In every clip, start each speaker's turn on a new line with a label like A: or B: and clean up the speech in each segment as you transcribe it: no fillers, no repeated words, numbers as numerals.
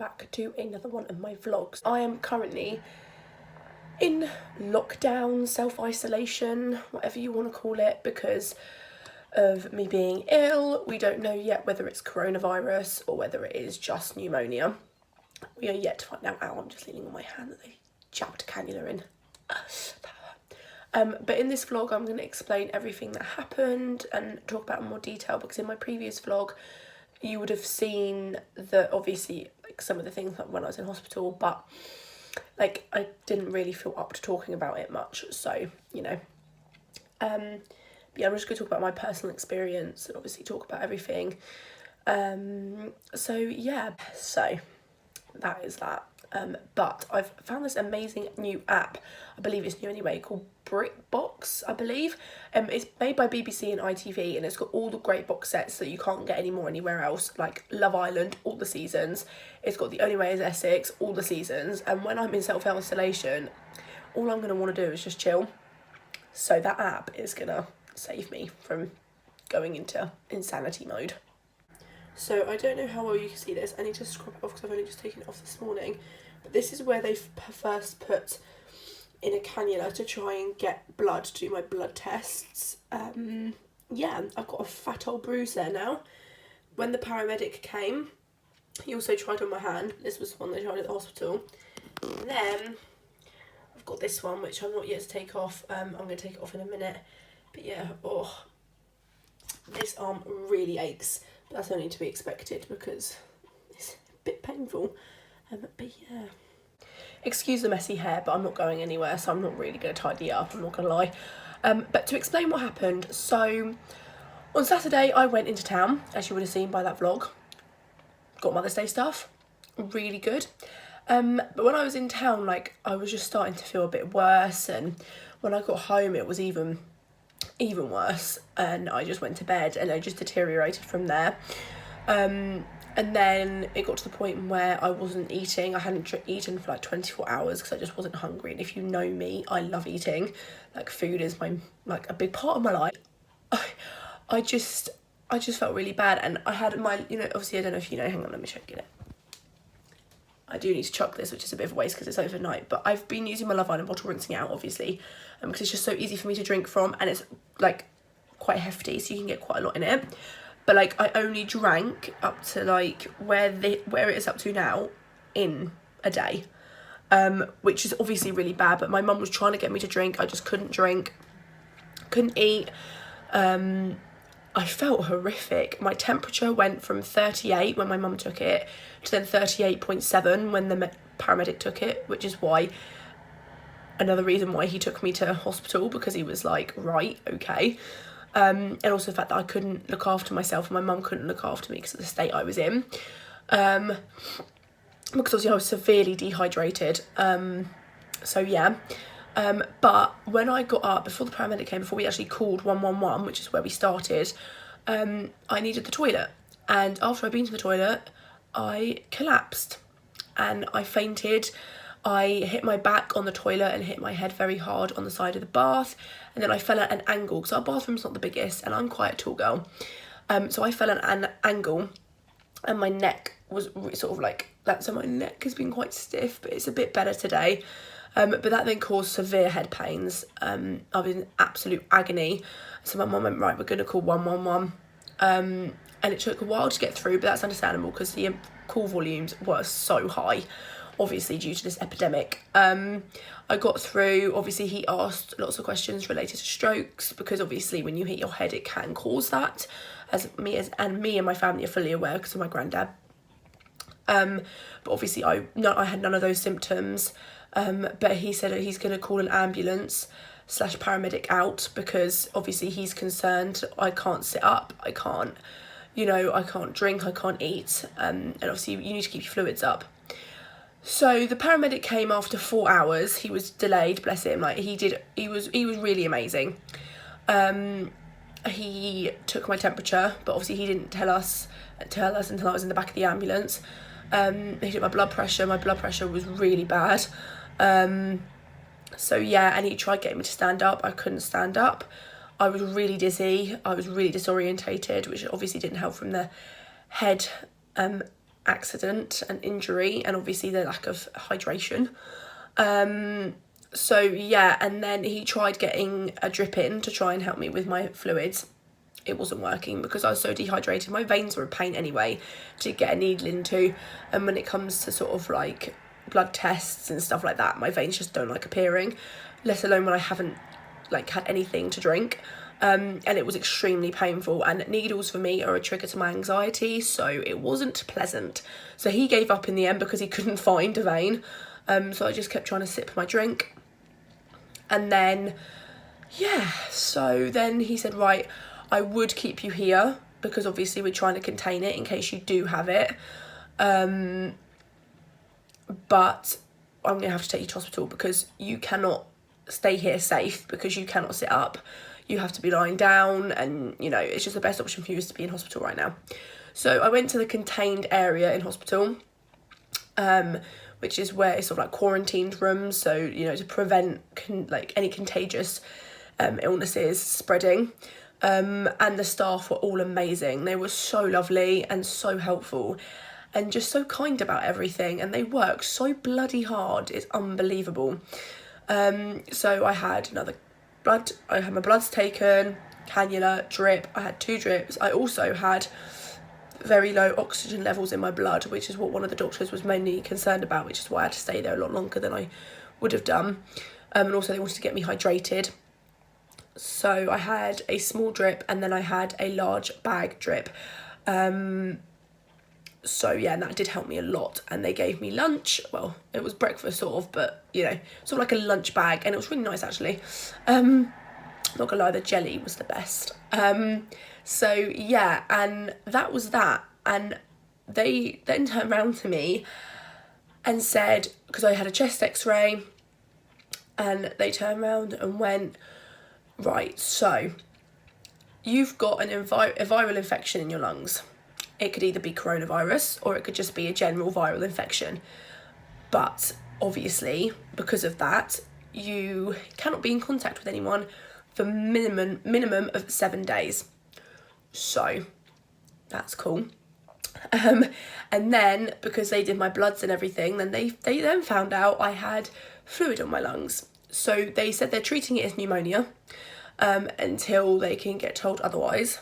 A: back to another one of my vlogs. I am currently in lockdown, self-isolation, whatever you want to call it, because of me being ill. We don't know yet whether it's coronavirus or whether it is just pneumonia. We are yet to find out. Ow, I'm just leaning on my hand that they jabbed a cannula in. But in this vlog I'm going to explain everything that happened and talk about it in more detail, because in my previous vlog you would have seen that obviously like some of the things like when I was in hospital, but like I didn't really feel up to talking about it much, so you know. Yeah, I'm just going to talk about my personal experience and obviously talk about everything. So yeah, so that is that. But I've found this amazing new app, I believe it's new anyway, called BritBox, I believe. It's made by BBC and ITV, and it's got all the great box sets that you can't get anymore anywhere else, like Love Island, all the seasons. It's got The Only Way is Essex, all the seasons. And when I'm in self-isolation, all I'm going to want to do is just chill. So that app is going to save me from going into insanity mode. So I don't know how well you can see this. I need to scrub it off because I've only just taken it off this morning. But this is where they first put in a cannula to try and get blood to do my blood tests. Yeah, I've got a fat old bruise there now. When the paramedic came, he also tried on my hand. This was the one they tried at the hospital. And then I've got this one, which I'm not yet to take off. I'm going to take it off in a minute. But yeah, oh, this arm really aches. But that's only to be expected because it's a bit painful. But yeah. Excuse the messy hair, but I'm not going anywhere, so I'm not really going to tidy it up, I'm not going to lie. But to explain what happened, so on Saturday I went into town, as you would have seen by that vlog. Got Mother's Day stuff, really good. But when I was in town, like, I was just starting to feel a bit worse, and when I got home it was even worse, and I just went to bed and I just deteriorated from there. And then it got to the point where I wasn't eating. I hadn't eaten for like 24 hours because I just wasn't hungry. And if you know me, I love eating. Like, food is my, like, a big part of my life. I just felt really bad, and I had my, you know, obviously I don't know if you know, hang on, let me check it. I do need to chuck this, which is a bit of a waste because it's overnight, but I've been using my Love Island bottle, rinsing it out obviously, because it's just so easy for me to drink from, and it's like quite hefty, so you can get quite a lot in it. But like, I only drank up to like where it is up to now in a day, which is obviously really bad. But my mum was trying to get me to drink. I just couldn't drink, couldn't eat. I felt horrific. My temperature went from 38 when my mum took it to then 38.7 when the paramedic took it, which is why, another reason why he took me to hospital, because he was like, right, okay. And also the fact that I couldn't look after myself and my mum couldn't look after me because of the state I was in. Because obviously I was severely dehydrated. So yeah. But when I got up, before the paramedic came, before we actually called 111, which is where we started, I needed the toilet. And after I'd been to the toilet, I collapsed and I fainted. I hit my back on the toilet and hit my head very hard on the side of the bath. And then I fell at an angle, because our bathroom's not the biggest and I'm quite a tall girl. So I fell at an angle and my neck was sort of like that. So my neck has been quite stiff, but it's a bit better today. But that then caused severe head pains. I was in absolute agony. So my mum went, right, we're going to call 111. And it took a while to get through, but that's understandable because the call volumes were so high, obviously due to this epidemic. I got through. Obviously he asked lots of questions related to strokes, because obviously when you hit your head it can cause that, as me and my family are fully aware because of my granddad. But obviously I had none of those symptoms. But he said that he's going to call an ambulance / paramedic out, because obviously he's concerned I can't sit up, I can't, you know, I can't drink, I can't eat, and obviously you need to keep your fluids up. So the paramedic came after 4 hours. He was delayed, bless him. Like, he was really amazing. He took my temperature, but obviously he didn't tell us until I was in the back of the ambulance. He took my blood pressure. My blood pressure was really bad. So yeah, and he tried getting me to stand up. I couldn't stand up. I was really dizzy. I was really disorientated, which obviously didn't help from the head accident and injury, and obviously the lack of hydration. So yeah, and then he tried getting a drip in to try and help me with my fluids. It wasn't working because I was so dehydrated. My veins were a pain anyway to get a needle into, and when it comes to sort of like blood tests and stuff like that, my veins just don't like appearing, let alone when I haven't like had anything to drink. And it was extremely painful, and needles for me are a trigger to my anxiety, so it wasn't pleasant. So he gave up in the end because he couldn't find a vein. So I just kept trying to sip my drink. And then, yeah, so then he said, right, I would keep you here because obviously we're trying to contain it in case you do have it. But I'm going to have to take you to hospital because you cannot stay here safe because you cannot sit up. You have to be lying down, and, you know, it's just the best option for you is to be in hospital right now. So I went to the contained area in hospital, which is where it's sort of like quarantined rooms. So, you know, to prevent like any contagious illnesses spreading. And the staff were all amazing. They were so lovely and so helpful and just so kind about everything, and they work so bloody hard. It's unbelievable. So I had my bloods taken, cannula, drip. I had 2 drips. I also had very low oxygen levels in my blood, which is what one of the doctors was mainly concerned about, which is why I had to stay there a lot longer than I would have done. And also they wanted to get me hydrated. So I had a small drip and then I had a large bag drip. So yeah, and that did help me a lot. And they gave me lunch. Well, it was breakfast sort of, but you know, sort of like a lunch bag, and it was really nice actually. Not gonna lie, the jelly was the best. So yeah, and that was that. And they then turned around to me and said, because I had a chest x-ray, and they turned around and went, right, so you've got a viral infection in your lungs. It could either be coronavirus or it could just be a general viral infection. But obviously, because of that, you cannot be in contact with anyone for minimum of 7 days. So that's cool. And then because they did my bloods and everything, then they then found out I had fluid on my lungs. So they said they're treating it as pneumonia until they can get told otherwise.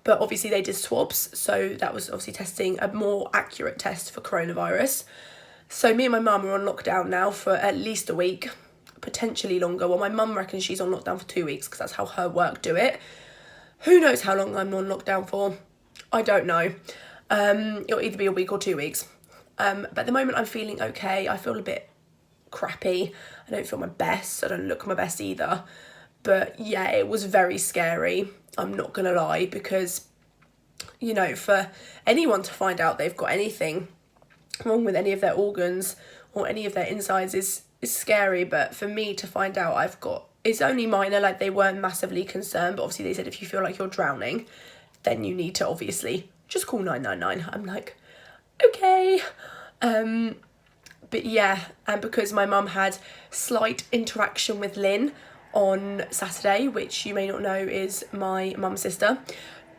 A: But obviously they did swabs, so that was obviously testing a more accurate test for coronavirus. So me and my mum are on lockdown now for at least a week, potentially longer. Well, my mum reckons she's on lockdown for 2 weeks because that's how her work do it. Who knows how long I'm on lockdown for? I don't know. It'll either be a week or 2 weeks. But at the moment I'm feeling okay. I feel a bit crappy. I don't feel my best. I don't look my best either. But yeah, it was very scary. I'm not going to lie, because, you know, for anyone to find out they've got anything wrong with any of their organs or any of their insides is scary. But for me to find out I've got, it's only minor, like they weren't massively concerned. But obviously they said if you feel like you're drowning, then you need to obviously just call 999. I'm like, okay. But yeah, and because my mum had slight interaction with Lynn on Saturday, which you may not know is my mum's sister,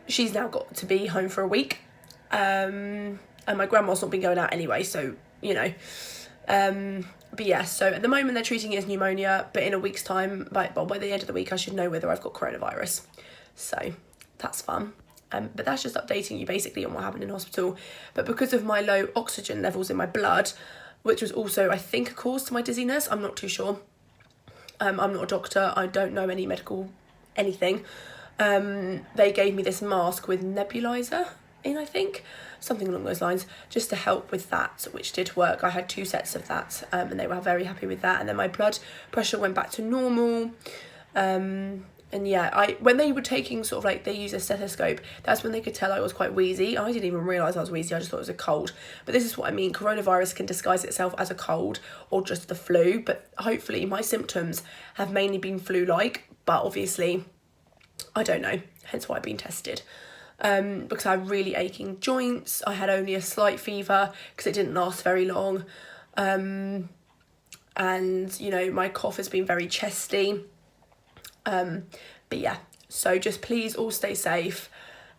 A: she's now got to be home for a week. And my grandma's not been going out anyway, so, you know. But yeah, so at the moment they're treating it as pneumonia, but in a week's time, by the end of the week, I should know whether I've got coronavirus. So that's fun. But that's just updating you basically on what happened in hospital. But because of my low oxygen levels in my blood, which was also, I think, a cause to my dizziness, I'm not too sure. I'm not a doctor. I don't know any medical anything. They gave me this mask with nebulizer in, I think, something along those lines, just to help with that, which did work. I had 2 sets of that, and they were very happy with that. And then my blood pressure went back to normal. And yeah, when they were taking sort of like, they use a stethoscope, that's when they could tell I was quite wheezy. I didn't even realise I was wheezy, I just thought it was a cold. But this is what I mean, coronavirus can disguise itself as a cold or just the flu, but hopefully my symptoms have mainly been flu-like, but obviously, I don't know, hence why I've been tested. Because I had really aching joints, I had only a slight fever because it didn't last very long. And, you know, my cough has been very chesty. But yeah, so just please all stay safe.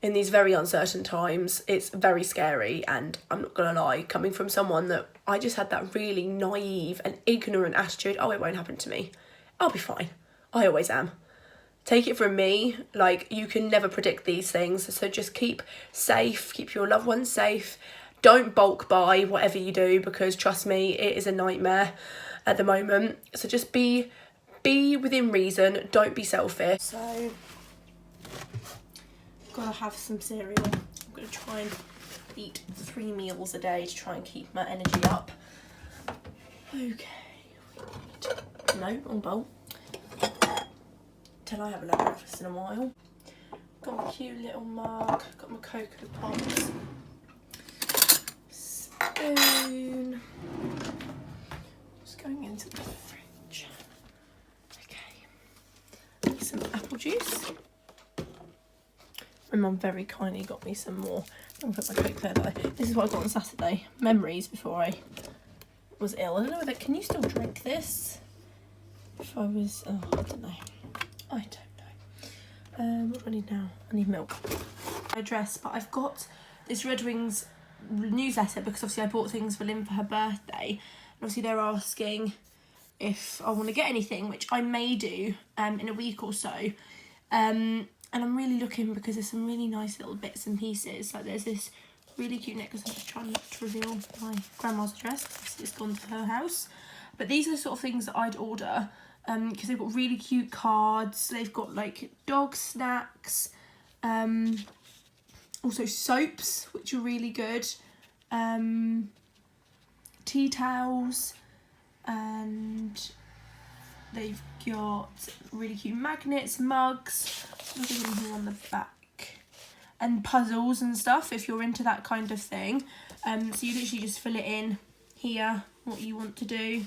A: in these very uncertain times, it's very scary. And I'm not gonna lie, coming from someone that I just had that really naive and ignorant attitude, oh, it won't happen to me, I'll be fine, I always am. Take it from me, like, you can never predict these things, so just keep safe, keep your loved ones safe. Don't bulk buy whatever you do, because trust me, it is a nightmare at the moment. So just be within reason, don't be selfish. So, gotta have some cereal. I'm gonna try and eat 3 meals a day to try and keep my energy up. Okay, no, on bowl. Till I haven't had breakfast in a while. Got my cute little mug, got my Cocoa Pops, spoon. Just going into the fridge. Okay, need some apple juice. My mum very kindly got me some more. I'm gonna put my Coke there though. This is what I got on Saturday. Memories before I was ill. I don't know whether, can you still drink this? If I was, oh, I don't know. I don't know. What do I need now? I need milk. Address, but I've got this Red Wings newsletter because obviously I bought things for Lynn for her birthday. And obviously they're asking if I want to get anything, which I may do in a week or so. And I'm really looking because there's some really nice little bits and pieces. Like there's this really cute necklace. I'm just trying not to reveal my grandma's address. Obviously it's gone to her house. But these are the sort of things that I'd order. Because they've got really cute cards. They've got like dog snacks, also soaps, which are really good, tea towels, and they've got really cute magnets, mugs, nothing in here on the back, and puzzles and stuff if you're into that kind of thing. So you literally just fill it in here, what you want to do.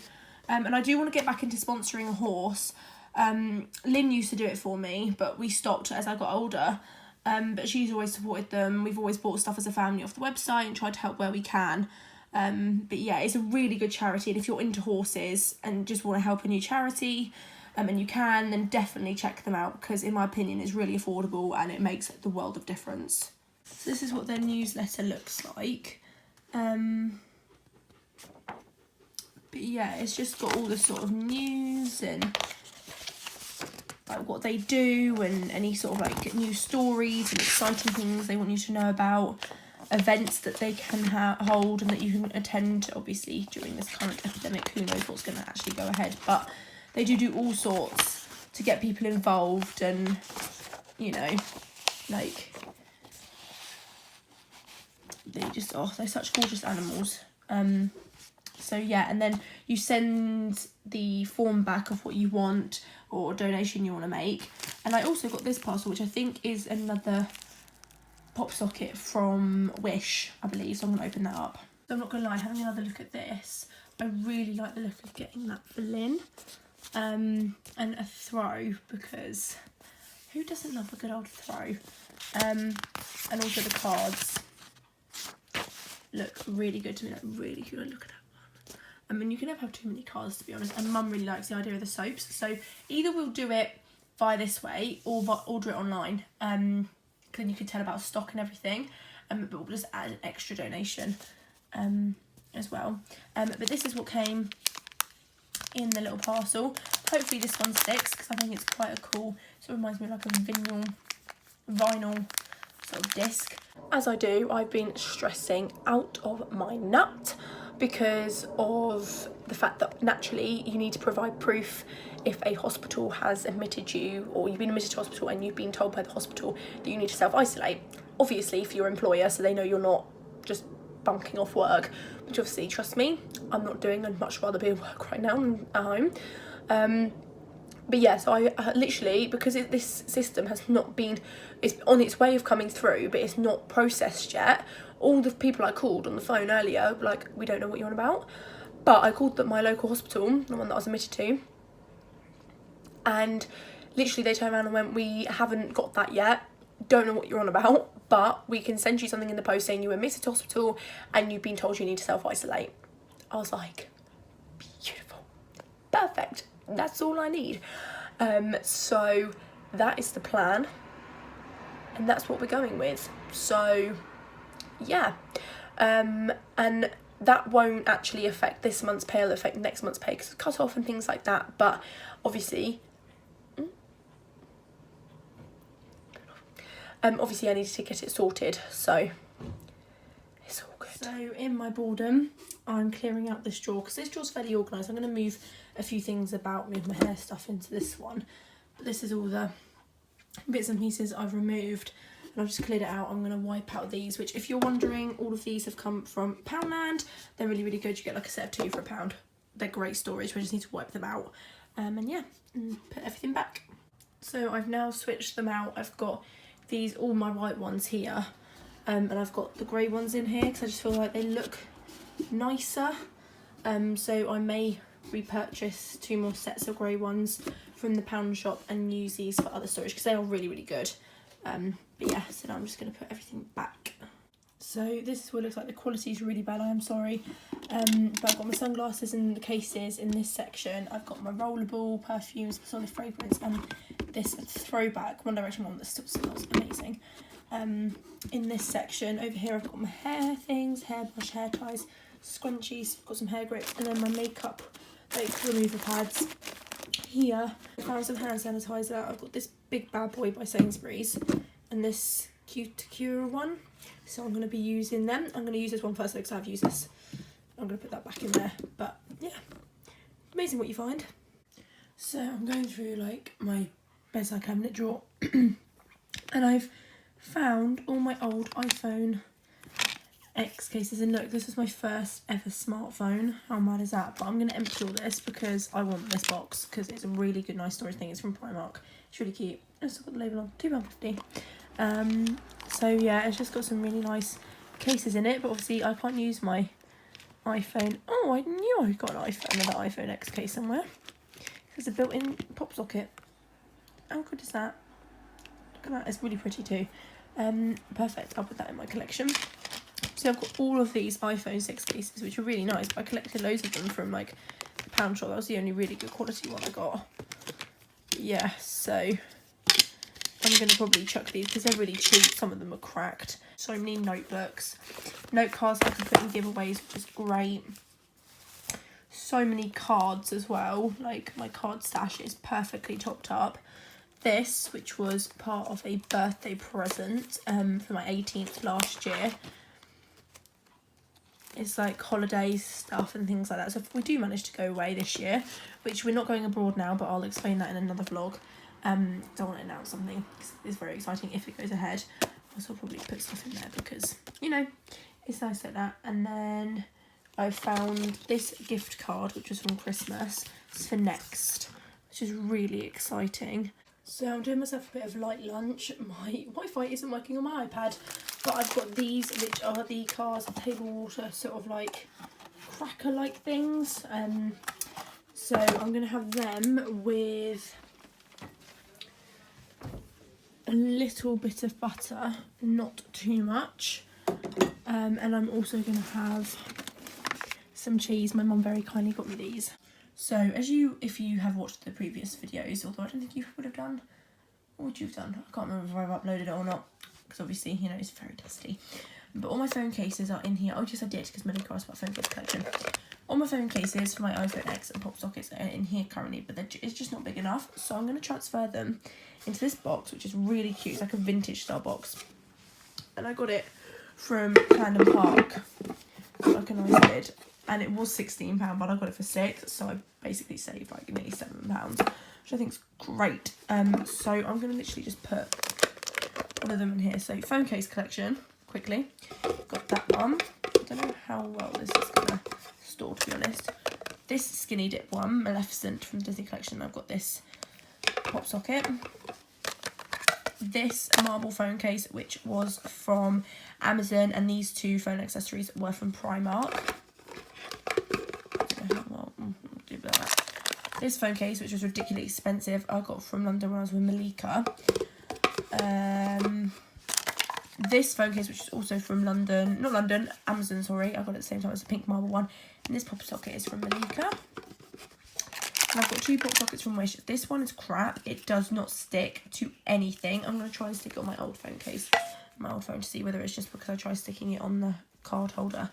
A: And I do want to get back into sponsoring a horse. Lynn used to do it for me, but we stopped as I got older. But she's always supported them. We've always bought stuff as a family off the website and tried to help where we can. But yeah, it's a really good charity. And if you're into horses and just want to help a new charity, and you can, then definitely check them out because in my opinion, it's really affordable and it makes the world of difference. So this is what their newsletter looks like. But yeah, it's just got all the sort of news and like what they do and any sort of like new stories and exciting things they want you to know about, events that they can hold and that you can attend. Obviously during this current epidemic, who knows what's going to actually go ahead, but they do all sorts to get people involved and, you know, like they just, oh, they're such gorgeous animals. So yeah, and then you send the form back of what you want or donation you want to make. And I also got this parcel, which I think is another pop socket from Wish, I believe. So I'm going to open that up. So I'm not going to lie, having another look at this, I really like the look of getting that for Lynn. And a throw, because who doesn't love a good old throw? And also the cards look really good to me, like really good. Look at that. I mean, you can never have too many cards, to be honest. And Mum really likes the idea of the soaps. So either we'll do it via this way or order it online. Then you can tell about stock and everything. But we'll just add an extra donation as well. But this is what came in the little parcel. Hopefully this one sticks because I think it's quite a cool, sort of reminds me of like a vinyl sort of disc. As I do, I've been stressing out of my nut because of the fact that naturally you need to provide proof if a hospital has admitted you or you've been admitted to hospital and you've been told by the hospital that you need to self-isolate. Obviously for your employer, so they know you're not just bunking off work, which obviously, trust me, I'm not doing. I'd much rather be at work right now than at home. But yeah, so I literally, because this system has not been, it's on its way of coming through, but it's not processed yet. All the people I called on the phone earlier were like, we don't know what you're on about. But I called my local hospital, the one that I was admitted to, and literally they turned around and went, we haven't got that yet, don't know what you're on about, but we can send you something in the post saying you were admitted to hospital and you've been told you need to self-isolate. I was like, beautiful, perfect, that's all I need. So that is the plan. and that's what we're going with. So yeah, and that won't actually affect this month's pay, it'll affect next month's pay because it's cut off and things like that. But obviously obviously I needed to get it sorted, so it's all good. So in my boredom, I'm clearing out this drawer because this drawer's fairly organised. I'm going to move a few things about, move my hair stuff into this one, but this is all the bits and pieces I've removed, and I've just cleared it out. I'm going to wipe out these, which, if you're wondering, all of these have come from Poundland. They're really, really good. You get like a set of 2 for £1. They're great storage. We just need to wipe them out, and yeah, and put everything back. So I've now switched them out. I've got these, all my white ones here, and I've got the grey ones in here because I just feel like they look nicer. So I may repurchase 2 more sets of grey ones from the pound shop and use these for other storage because they are really, really good. But yeah, so now I'm just going to put everything back. So this is what it looks like. The quality is really bad, I am sorry. But I've got my sunglasses in the cases in this section. I've got my rollerball, perfumes, solid fragrance, and this throwback One Direction one that still smells amazing. In this section over here, I've got my hair things, hairbrush, hair ties, scrunchies, I've got some hair grips, and then my makeup like remover pads. Here I found some hand sanitizer. I've got this big bad boy by Sainsbury's and this Cure one, so I'm going to be using them. I'm going to use this one first because I've used this. I'm going to put that back in there, but yeah, amazing what you find. So I'm going through like my bedside cabinet drawer and I've found all my old iPhone X cases, and look, this was my first ever smartphone. How mad is that? But I'm going to empty all this because I want this box because it's a really good, nice storage thing. It's from Primark. It's really cute. It's still got the label on, £2.50. So yeah, it's just got some really nice cases in it, but obviously I can't use my iPhone. Oh, I knew I got another iPhone X case somewhere. There's a built-in pop socket. How good is that? Look at that, it's really pretty too. Perfect, I'll put that in my collection. So I've got all of these iPhone 6 cases, which are really nice, but I collected loads of them from like the pound shop. That was the only really good quality one I got. Yeah, so I'm going to probably chuck these because they're really cheap. Some of them are cracked. So many notebooks. Note cards I can put in giveaways, which is great. So many cards as well. Like, my card stash is perfectly topped up. This, which was part of a birthday present for my 18th last year. It's like holiday stuff and things like that. So if we do manage to go away this year, which we're not going abroad now, but I'll explain that in another vlog. Don't want to announce something. It's very exciting if it goes ahead. Also, I'll probably put stuff in there because, you know, it's nice like that. And then I found this gift card, which was from Christmas. It's for Next, which is really exciting. So I'm doing myself a bit of light lunch. My Wi-Fi isn't working on my iPad, but I've got these, which are the Cars table water sort of like cracker-like things. So I'm going to have them with a little bit of butter, not too much. And I'm also going to have some cheese. My mum very kindly got me these. So if you have watched the previous videos, although I don't think you would have done, what would you have done? I can't remember if I've uploaded it or not, because obviously, you know, it's very dusty. But all my phone cases are in here. Oh yes, I did, because Millie asked about phone case collection. All my phone cases for my iPhone X and pop sockets are in here currently, but it's just not big enough. So I'm going to transfer them into this box, which is really cute. It's like a vintage style box. And I got it from Camden Park, like a nice lid. And it was £16, but I got it for £6, so I basically saved like nearly £7, which I think is great. So I'm going to literally just put one of them in here. So phone case collection, quickly. Got that one. I don't know how well this is going to store, to be honest. This skinny dip one, Maleficent from Disney Collection. I've got this pop socket. This marble phone case, which was from Amazon, and these 2 phone accessories were from Primark. This phone case, which was ridiculously expensive, I got from London when I was with Malika. This phone case, which is also from Amazon, sorry. I got it at the same time as the pink marble one. And this pop socket is from Malika. And I've got 2 pop sockets from Wish. This one is crap. It does not stick to anything. I'm going to try and stick it on my old phone case. My old phone, to see whether it's just because I tried sticking it on the card holder.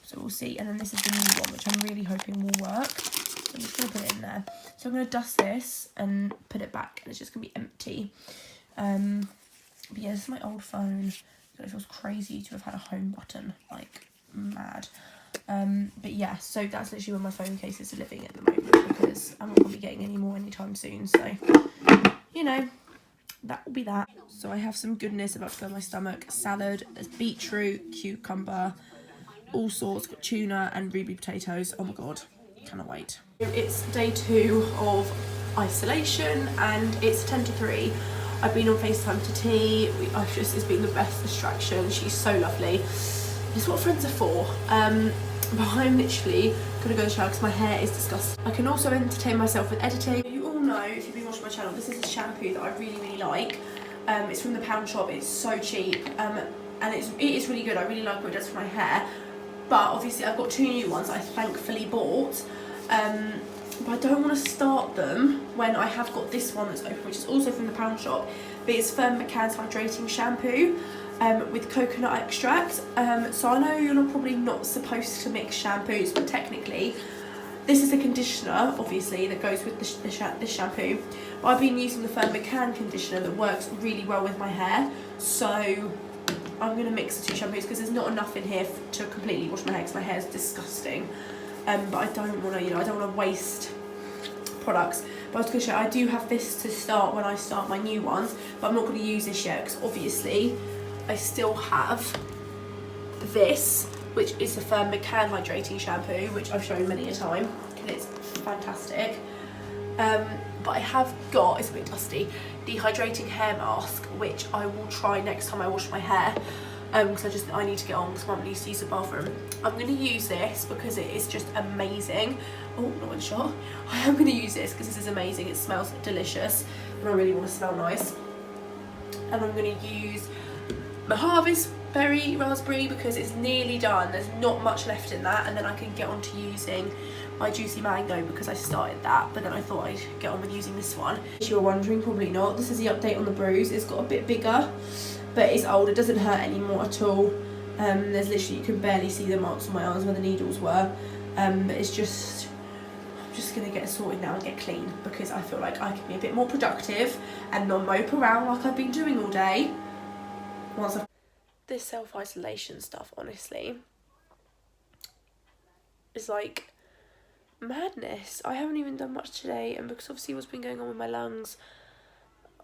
A: So we'll see. And then this is the new one, which I'm really hoping will work. So I'm just going to put it in there. So I'm going to dust this and put it back. And it's just going to be empty. But yeah, this is my old phone. It feels crazy to have had a home button. Like, mad. But yeah, so that's literally where my phone case is living at the moment, because I'm not going to be getting any more anytime soon. So, you know, that will be that. So I have some goodness about to fill my stomach. Salad, there's beetroot, cucumber, all sorts. Got tuna and ruby potatoes. Oh my god, cannot wait. It's day 2 of isolation and it's 10 to 3. I've been on FaceTime to T. It's been the best distraction. She's so lovely. It's what friends are for. But I'm literally gonna go to the shower because my hair is disgusting. I can also entertain myself with editing. You all know, if you've been watching my channel, this is a shampoo that I really like. It's from the Pound Shop. It's so cheap, and it is really good. I really like what it does for my hair. But obviously I've got 2 new ones I thankfully bought. But I don't want to start them when I have got this one that's open, which is also from the Pound Shop. But it's Fern McCann's Hydrating Shampoo. With coconut extract. So I know you're probably not supposed to mix shampoos, but technically this is a conditioner, obviously, that goes with this shampoo. But I've been using the Fern McCann conditioner that works really well with my hair. So I'm going to mix the 2 shampoos because there's not enough in here to completely wash my hair because my hair is disgusting. But I don't want to, I don't want to waste products. But I was going to show you, I do have this to start when I start my new ones, but I'm not going to use this yet because obviously I still have this, which is the Fern McCann Hydrating Shampoo, which I've shown many a time, and it's fantastic. But I have got, it's a bit dusty, the Hydrating Hair Mask, which I will try next time I wash my hair, because I need to get on because Mum needs to use the bathroom. I'm going to use this because it is just amazing. Oh, not one shot. I am going to use this because this is amazing. It smells delicious, and I really want to smell nice. And I'm going to use my Harvest Berry Raspberry because it's nearly done. There's not much left in that, and then I can get on to using my Juicy Mango because I started that, but then I thought I'd get on with using this one. If you were wondering, probably not. This is the update on the bruise. It's got a bit bigger, but it's old. It doesn't hurt anymore at all. There's literally, you can barely see the marks on my arms where the needles were. But it's just, I'm just gonna get sorted now and get clean because I feel like I can be a bit more productive and not mope around like I've been doing all day. This self-isolation stuff, honestly, is like madness. I haven't even done much today, and because obviously what's been going on with my lungs,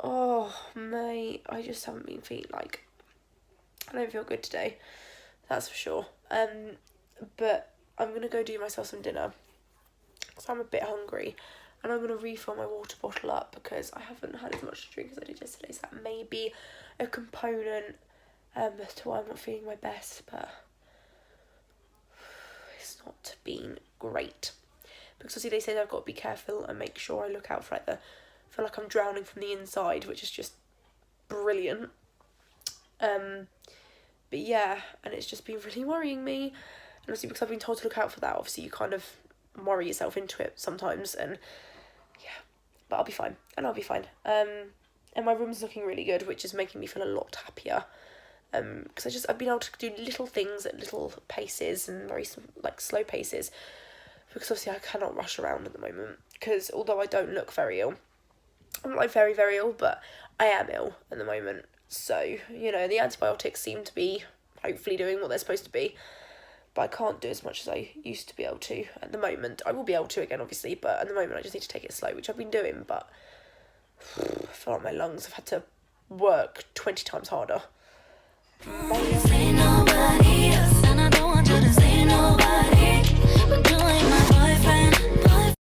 A: oh mate, I just haven't been I don't feel good today, that's for sure. But I'm gonna go do myself some dinner because I'm a bit hungry, and I'm gonna refill my water bottle up because I haven't had as much to drink as I did yesterday, so that may be a component to why I'm not feeling my best, but it's not been great. Because obviously they say I've got to be careful and make sure I look out for feel like I'm drowning from the inside, which is just brilliant. But yeah, and it's just been really worrying me. And obviously because I've been told to look out for that, obviously you kind of worry yourself into it sometimes, and yeah, but I'll be fine, and I'll be fine. And my room's looking really good, which is making me feel a lot happier. Because I've been able to do little things at little paces and very slow paces, because obviously I cannot rush around at the moment, because although I don't look very ill, I'm not very, very ill, but I am ill at the moment. So, the antibiotics seem to be hopefully doing what they're supposed to be, but I can't do as much as I used to be able to at the moment. I will be able to again, obviously, but at the moment I just need to take it slow, which I've been doing, but I feel like my lungs have had to work 20 times harder.